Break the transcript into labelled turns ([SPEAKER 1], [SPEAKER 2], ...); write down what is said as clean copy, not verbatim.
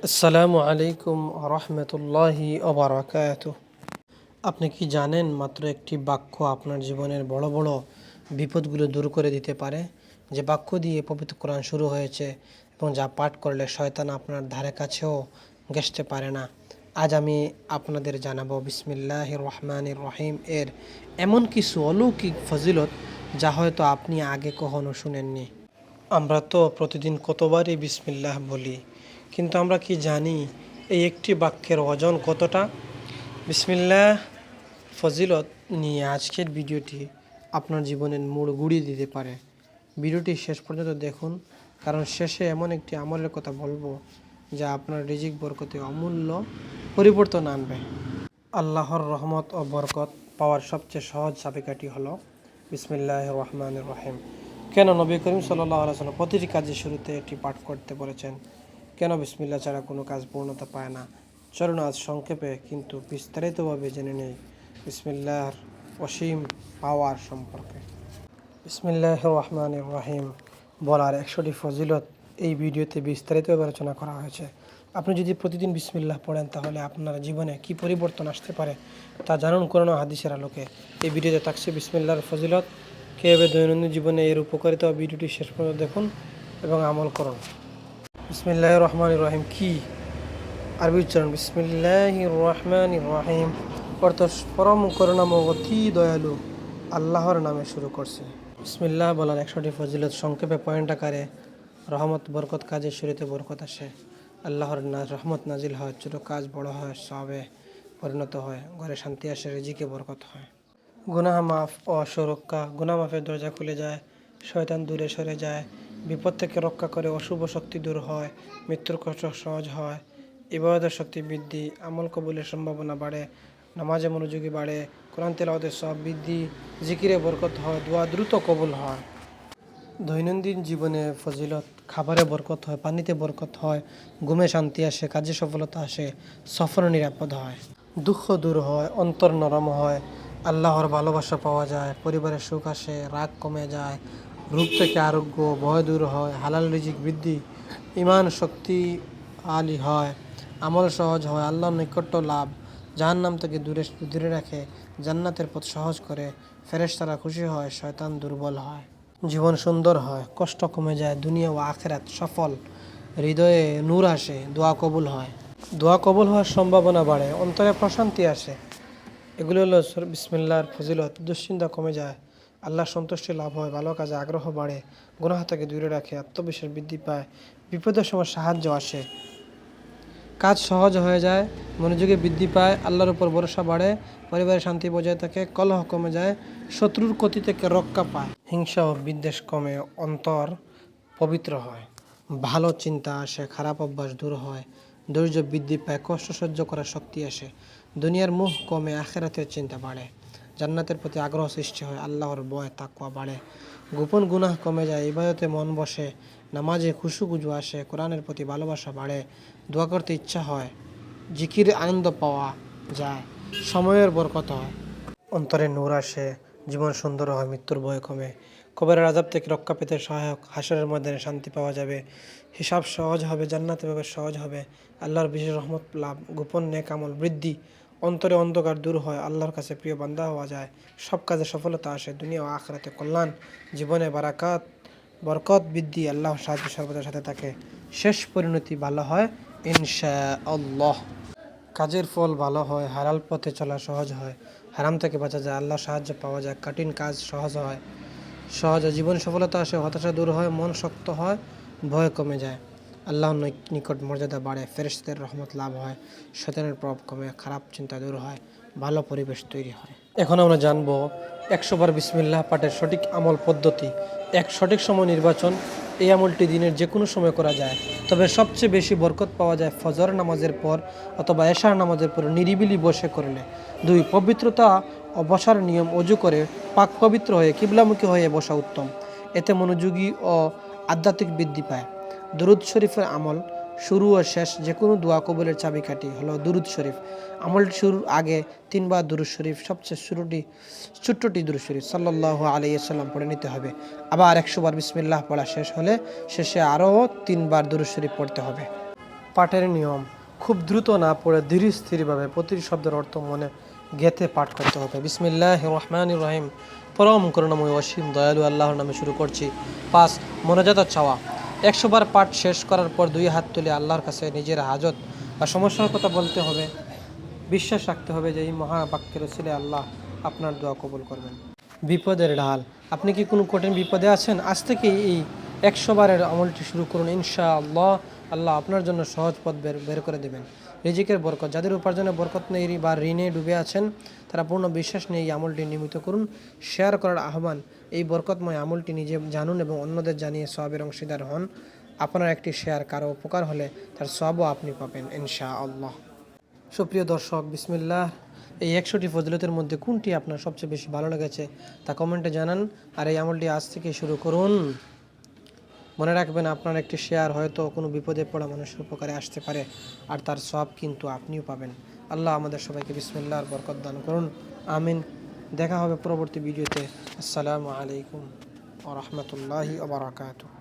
[SPEAKER 1] আসসালামু আলাইকুম রহমতুল্লাহি ওবারাকাতুহ। আপনি কি জানেন মাত্র একটি বাক্য আপনার জীবনের বড় বড় বিপদগুলো দূর করে দিতে পারে? যে বাক্য দিয়ে পবিত্র কোরআন শুরু হয়েছে এবং যা পাঠ করলে শয়তান আপনার ধারে কাছেও ঘেঁষতে পারে না। আজ আমি আপনাদের জানাবো বিসমিল্লাহির রহমানির রহিম এর এমন কিছু অলৌকিক ফজিলত যা হয়তো আপনি আগে কখনো শুনেননি। আমরা তো প্রতিদিন কতবারই বিসমিল্লাহ বলি, কিন্তু আমরা কি জানি এই একটি বাক্যের ওজন কতটা? বিসমিল্লাহ ফজিলত নিয়ে আজকের ভিডিওটি আপনার জীবনের মোড় ঘুরিয়ে দিতে পারে। ভিডিওটি শেষ পর্যন্ত দেখুন, কারণ শেষে এমন একটি আমলের কথা বলবো যা আপনার রিজিক বরকতে অমূল্য পরিবর্তন আনবে। আল্লাহর রহমত ও বরকত পাওয়ার সবচেয়ে সহজ চাবিকাঠি হলো বিসমিল্লাহির রহমানির রহিম। কেন নবী করিম সাল্লাল্লাহু আলাইহি ওয়াসাল্লাম প্রতিটি কাজের শুরুতে এটি পাঠ করতে বলেছেন? কেন বিসমিল্লাহ ছাড়া কোনো কাজ পূর্ণতা পায় না? চলুন আজ সংক্ষেপে কিন্তু বিস্তারিতভাবে জেনে নেই বিসমিল্লাহর অসীম পাওয়ার সম্পর্কে। বিসমিল্লাহির রহমানির রহিম বলার 100টি ফজিলত এই ভিডিওতে বিস্তারিতভাবে আলোচনা করা হয়েছে। আপনি যদি প্রতিদিন বিসমিল্লাহ পড়েন তাহলে আপনার জীবনে কি পরিবর্তন আসতে পারে তা জানুন কোরআন ও হাদিসের আলোকে। এই ভিডিওতে থাকছে বিসমিল্লাহর ফজিলত, কীভাবে দৈনন্দিন জীবনে এর উপকারিতা। ভিডিওটি শেষ পর্যন্ত দেখুন এবং আমল করুন। বিসমিল্লাহির রহমানির রহিম কি? আরবি উচ্চারণ বিসমিল্লাহির রহমানির রহিম, অর্থ পরম করুণাময় অতি দয়ালু আল্লাহর নামে শুরু করছে। বিসমিল্লাহ বলার 100টি ফজিলত সংক্ষেপে পয়েন্ট আকারে। রহমত বরকত, কাজের শুরুতে বরকত আসে। আল্লাহর রহমত নাজিল হয়, ছোট কাজ বড় হয়, সবে পরিণত হয়, ঘরে শান্তি আসে, রিজিকে বরকত হয়। গুনাহ মাফ ও সুরক্ষা, গুনাহ মাফের দরজা খুলে যায়, শয়তান দূরে সরে যায়, বিপদ থেকে রক্ষা করে, অশুভ শক্তি দূর হয়, মৃত্যুর কষ্ট সহজ হয়, ইবাদতের শক্তি বৃদ্ধি, আমল কবুলের সম্ভাবনা বাড়ে, নামাজে মনোযোগী বাড়ে, কোরআন তেলাওয়াতের সব বৃদ্ধি, জিকিরে বরকত হয়, দোয়া দ্রুত কবুল হয়। দৈনন্দিন জীবনে ফজিলত, খাবারে বরকত হয়, পানিতে বরকত হয়, ঘুমে শান্তি আসে, কাজে সফলতা আসে, সফর নিরাপদ হয়, দুঃখ দূর হয়, অন্তর নরম হয়, আল্লাহর ভালোবাসা পাওয়া যায়, পরিবারের সুখ আসে, রাগ কমে যায়, রোগ থেকে আরোগ্য, ভয় দূর হয়, হালাল রিজিক বৃদ্ধি, ইমান শক্তিশালী হয়, আমল সহজ হয়, আল্লাহর নৈকট্য লাভ, জাহান্নাম থেকে দূরে রাখে, জান্নাতের পথ সহজ করে, ফেরেশতারা খুশি হয়, শয়তান দুর্বল হয়, জীবন সুন্দর হয়, কষ্ট কমে যায়, দুনিয়া ও আখিরাত সফল, হৃদয়ে নূর আসে, দোয়া কবুল হয়, দোয়া কবুল হওয়ার সম্ভাবনা বাড়ে, অন্তরে প্রশান্তি আসে। এগুলো হলো বিসমিল্লাহর ফজিলত। দুশ্চিন্তা কমে যায়, আল্লাহর সন্তুষ্টি লাভ হয়, ভালো কাজে আগ্রহ বাড়ে, গুনাহ থেকে দূরে রাখে, আত্মবিশ্বাস বৃদ্ধি পায়, বিপদের সময় সাহায্য আসে, কাজ সহজ হয়ে যায়, মনোযোগে বৃদ্ধি পায়, আল্লাহর উপর ভরসা বাড়ে, পরিবারের শান্তি বজায় থাকে, কলহ কমে যায়, শত্রুর ক্ষতি থেকে রক্ষা পায়, হিংসা ও বিদ্বেষ কমে, অন্তর পবিত্র হয়, ভালো চিন্তা আসে, খারাপ অভ্যাস দূর হয়, ধৈর্য বৃদ্ধি পায়, কষ্ট সহ্য করার শক্তি আসে, দুনিয়ার মোহ কমে, আখিরাতের চিন্তা বাড়ে, জান্নাতের প্রতি আগ্রহ সৃষ্টি হয়, আল্লাহর ভয় তাকওয়া বাড়ে, গোপন গুনাহ কমে যায়, ইবাদতে মন বসে, নামাজে খুশুখুজু আসে, কোরআনের প্রতি ভালোবাসা বাড়ে, দোয়া করতে ইচ্ছা হয়, জিকিরে আনন্দ পাওয়া যায়, সময়ের বরকত হয়, অন্তরে নূর আসে, জীবন সুন্দর হয়, মৃত্যুর ভয় কমে, কবরের আযাব থেকে রক্ষা পেতে সহায়ক, হাসরের ময়দানে শান্তি পাওয়া যাবে, হিসাব সহজ হবে, জান্নাতে প্রবেশ সহজ হবে, আল্লাহর বিশেষ রহমত লাভ, গোপন নেক আমল বৃদ্ধি, অন্তরে অন্ধকার দূর হয়, আল্লাহর কাছে প্রিয় বান্দা হওয়া যায়, সব কাজে সফলতা আসে, দুনিয়া ও আখিরাতে কল্যাণ, জীবনে বরকত বৃদ্ধি, আল্লাহর সাহায্য সর্বদার সাথে থাকে, শেষ পরিণতি ভালো হয় ইনশাআল্লাহ। কাজের ফল ভালো হয়, হালাল পথে চলা সহজ হয়, হারাম থেকে বাঁচা যায়, আল্লাহর সাহায্য পাওয়া যায়, কঠিন কাজ সহজে জীবন সফলতা আসে, হতাশা দূর হয়, মন শক্ত হয়, ভয় কমে যায়, আল্লাহর নিকট মর্যাদা বাড়ে, ফেরেশতাদের রহমত লাভ হয়, শয়তানের প্রভাব কমে, খারাপ চিন্তা দূর হয়, ভালো পরিবেশ তৈরি হয়। এখন আমরা জানবো 100 বার বিসমিল্লাহ পাঠের সঠিক আমল পদ্ধতি। এক সঠিক সময় নির্বাচন। এই আমলটি দিনের যে কোনো সময় করা যায়, তবে সবচেয়ে বেশি বরকত পাওয়া যায় ফজর নামাজের পর অথবা এশার নামাজের পর নিরিবিলি বসে করলে। 2. পবিত্রতা ও বসার নিয়ম। অজু করে পাক পবিত্র হয়ে কিবলামুখী হয়ে বসা উত্তম, এতে মনোযোগী ও আধ্যাত্মিক বৃদ্ধি পায়। দুরুদ শরীফের আমল। শুরু ও শেষ যে কোনো দোয়া কবুলের চাবিকাঠি হলো দুরুদ শরীফ। আমলটি শুরুর আগে 3 বার দুরুদ শরীফ, সবচেয়ে ছোট্টটি দুরুদ শরীফ সাল্লাল্লাহু আলাইহি ওয়াসাল্লাম পড়ে নিতে হবে। আবার 100 বার বিসমিল্লাহ পড়া শেষ হলে শেষে আরও 3 বার দুরুদ শরীফ পড়তে হবে। পাঠের নিয়ম, খুব দ্রুত না পড়ে ধীর স্থিরভাবে প্রতিটি শব্দের অর্থ মনে গেঁথে পাঠ করতে হবে। বিসমিল্লাহির রহমানির রহিম। পরম করুণাময় অসীম দয়ালু আল্লাহর নামে শুরু করছি। 5, মোনাজাত চাওয়া। 100 বার পাঠ শেষ করার পর 2 হাত তুলে আল্লাহর কাছে নিজের হাজত বা সমস্যার কথা বলতে হবে। বিশ্বাস রাখতে হবে যে এই মহাবাক্যের উসিলায় আল্লাহ আপনার দোয়া কবুল করবেন। বিপদের ঢাল। আপনি কি কোনো কঠিন বিপদে আছেন? আজ থেকে এই 100 বারের আমলটি শুরু করুন। ইনশাআল্লাহ আল্লাহ আপনার জন্য সহজ পথ বের করে দেবেন। রিজিকের বরকত। যাদের উপার্জনে বরকত নেই বা ঋণে ডুবে আছেন, তারা পূর্ণ বিশ্বাস নিয়ে এই আমলটি নিয়মিত করুন। শেয়ার করার আহ্বান। এই বরকতময় আমলটি নিজে জানুন এবং অন্যদের জানিয়ে সওয়াবের অংশীদার হন। আপনার একটি শেয়ার কারো উপকার হলে তার সওয়াবও আপনি পাবেন ইনশাআল্লাহ। সুপ্রিয় দর্শক, বিসমিল্লাহ। এই 100টি ফজিলতের মধ্যে কোনটি আপনার সবচেয়ে বেশি ভালো লেগেছে তা কমেন্টে জানান। আর এই আমলটি আজ থেকে শুরু করুন। মনে রাখবেন, আপনার একটি শেয়ার হয়তো কোনো বিপদে পড়া মানুষের উপকারে আসতে পারে, আর তার সওয়াব কিন্তু আপনিও পাবেন। আল্লাহ আমাদের সবাইকে বিসমিল্লাহর বরকত দান করুন। আমিন। দেখা হবে পরবর্তী ভিডিওতে। আসসালামু আলাইকুম ওয়া রাহমাতুল্লাহি ওয়া বারাকাতুহু।